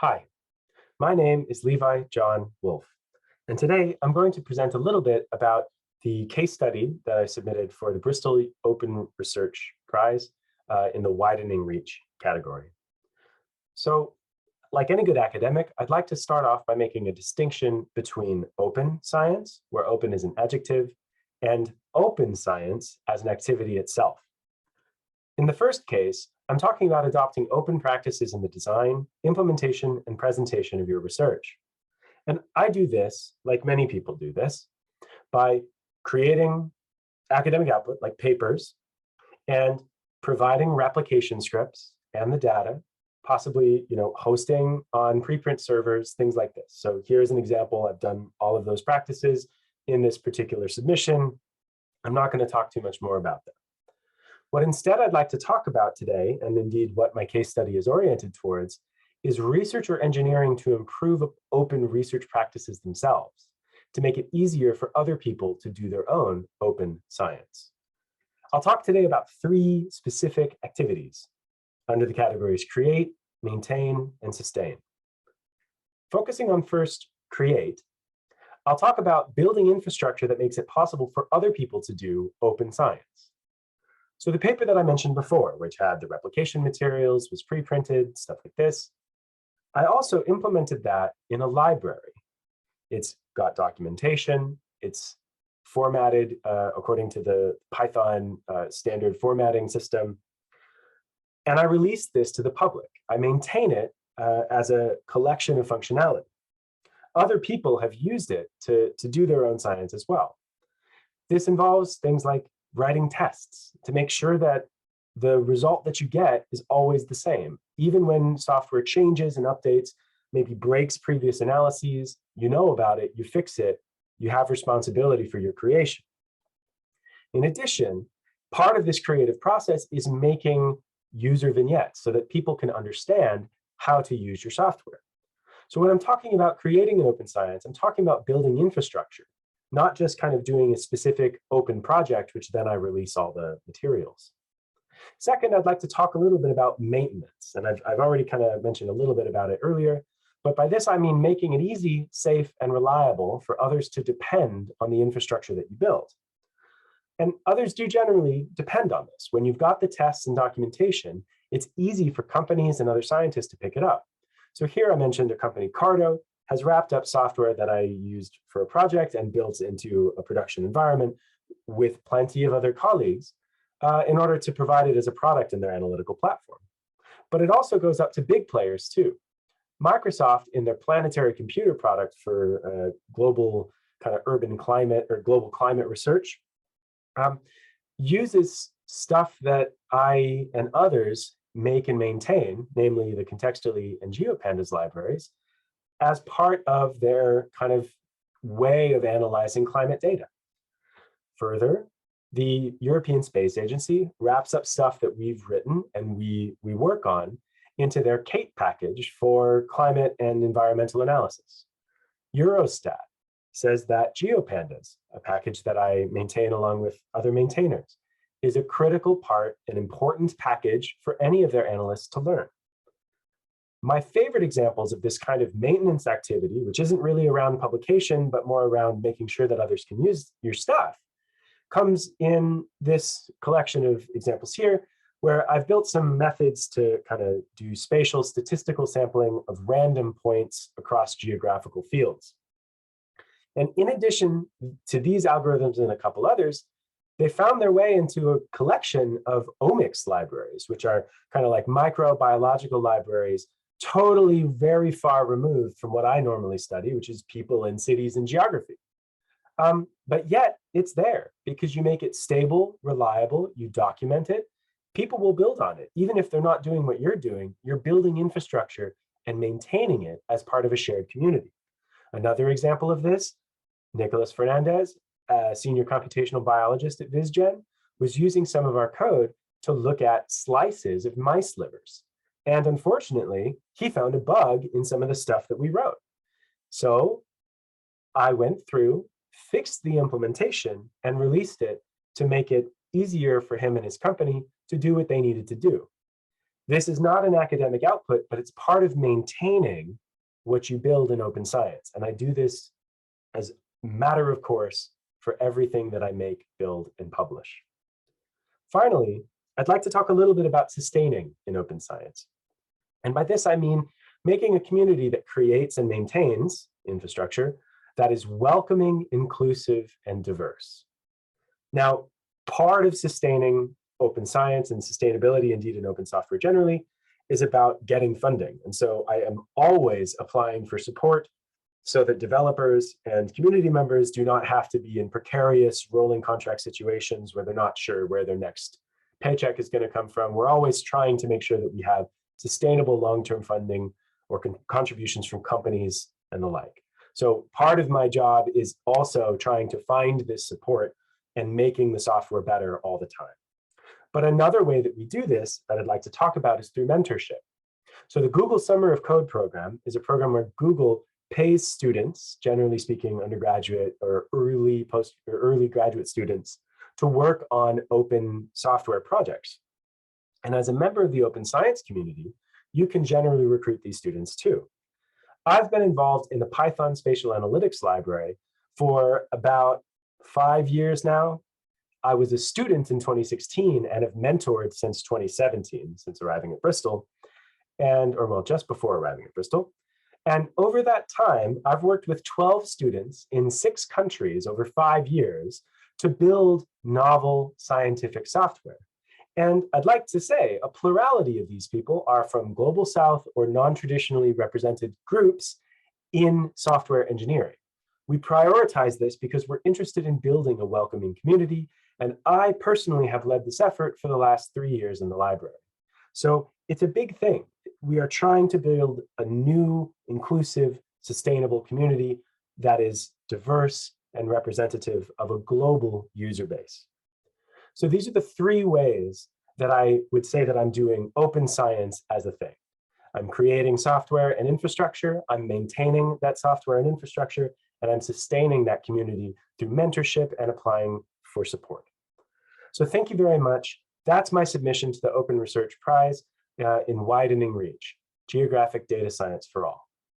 Hi, my name is Levi John Wolf, and today I'm going to present a little bit about the case study that I submitted for the Bristol Open Research Prize in the Widening Reach category. So, like any good academic, I'd like to start off by making a distinction between open science, where open is an adjective, and open science as an activity itself. In the first case, I'm talking about adopting open practices in the design, implementation, and presentation of your research. And I do this, like many people do this, by creating academic output like papers and providing replication scripts and the data, possibly hosting on preprint servers, things like this. So here's an example. I've done all of those practices in this particular submission. I'm not going to talk too much more about them. What instead I'd like to talk about today, and indeed what my case study is oriented towards, is researcher engineering to improve open research practices themselves, to make it easier for other people to do their own open science. I'll talk today about 3 specific activities under the categories create, maintain, and sustain. Focusing on first create, I'll talk about building infrastructure that makes it possible for other people to do open science. So the paper that I mentioned before, which had the replication materials, was pre-printed, stuff like this, I also implemented that in a library. It's got documentation, it's formatted according to the Python standard formatting system, and I released this to the public. I maintain it as a collection of functionality. Other people have used it to do their own science as well. This involves things like writing tests to make sure that the result that you get is always the same. Even when software changes and updates, maybe breaks previous analyses, you know about it, you fix it, you have responsibility for your creation. In addition, part of this creative process is making user vignettes so that people can understand how to use your software. So when I'm talking about creating an open science, I'm talking about building infrastructure, not just kind of doing a specific open project, which then I release all the materials. Second, I'd like to talk a little bit about maintenance. And I've already kind of mentioned a little bit about it earlier, but by this I mean making it easy, safe, and reliable for others to depend on the infrastructure that you build. And others do generally depend on this. When you've got the tests and documentation, it's easy for companies and other scientists to pick it up. So here I mentioned a company, Cardo, has wrapped up software that I used for a project and built into a production environment with plenty of other colleagues in order to provide it as a product in their analytical platform. But it also goes up to big players too. Microsoft, in their planetary computer product for global kind of urban climate or global climate research, uses stuff that I and others make and maintain, namely the Contextually and GeoPandas libraries, as part of their kind of way of analyzing climate data. Further, the European Space Agency wraps up stuff that we've written and we work on into their CATE package for climate and environmental analysis. Eurostat says that GeoPandas, a package that I maintain along with other maintainers, is a critical part, an important package for any of their analysts to learn. My favorite examples of this kind of maintenance activity, which isn't really around publication, but more around making sure that others can use your stuff, comes in this collection of examples here, where I've built some methods to kind of do spatial statistical sampling of random points across geographical fields. And in addition to these algorithms and a couple others, they found their way into a collection of omics libraries, which are kind of like microbiological libraries, totally very far removed from what I normally study, which is people in cities and geography. But yet it's there because you make it stable, reliable, you document it, people will build on it. Even if they're not doing what you're doing, you're building infrastructure and maintaining it as part of a shared community. Another example of this, Nicholas Fernandez, a senior computational biologist at VizGen, was using some of our code to look at slices of mice livers. And unfortunately, he found a bug in some of the stuff that we wrote. So I went through, fixed the implementation, and released it to make it easier for him and his company to do what they needed to do. This is not an academic output, but it's part of maintaining what you build in open science. And I do this as a matter of course for everything that I make, build, and publish. Finally, I'd like to talk a little bit about sustaining in open science. And by this, I mean making a community that creates and maintains infrastructure that is welcoming, inclusive, and diverse. Now, part of sustaining open science and sustainability, indeed in open software generally, is about getting funding. And so I am always applying for support so that developers and community members do not have to be in precarious rolling contract situations where they're not sure where their next paycheck is going to come from. We're always trying to make sure that we have sustainable long-term funding or contributions from companies and the like. So part of my job is also trying to find this support and making the software better all the time. But another way that we do this that I'd like to talk about is through mentorship. So the Google Summer of Code program is a program where Google pays students, generally speaking, undergraduate or early graduate students, to work on open software projects. And as a member of the open science community, you can generally recruit these students too. I've been involved in the Python Spatial Analytics Library for about 5 years now. I was a student in 2016 and have mentored since 2017, since arriving at Bristol, just before arriving at Bristol. And over that time, I've worked with 12 students in 6 countries over 5 years to build novel scientific software. And I'd like to say a plurality of these people are from Global South or non-traditionally represented groups in software engineering. We prioritize this because we're interested in building a welcoming community, and I personally have led this effort for the last 3 years in the library. So it's a big thing. We are trying to build a new, inclusive, sustainable community that is diverse and representative of a global user base. So these are the 3 ways that I would say that I'm doing open science as a thing. I'm creating software and infrastructure, I'm maintaining that software and infrastructure, and I'm sustaining that community through mentorship and applying for support. So thank you very much. That's my submission to the Open Research Prize in widening reach, Geographic Data Science for All.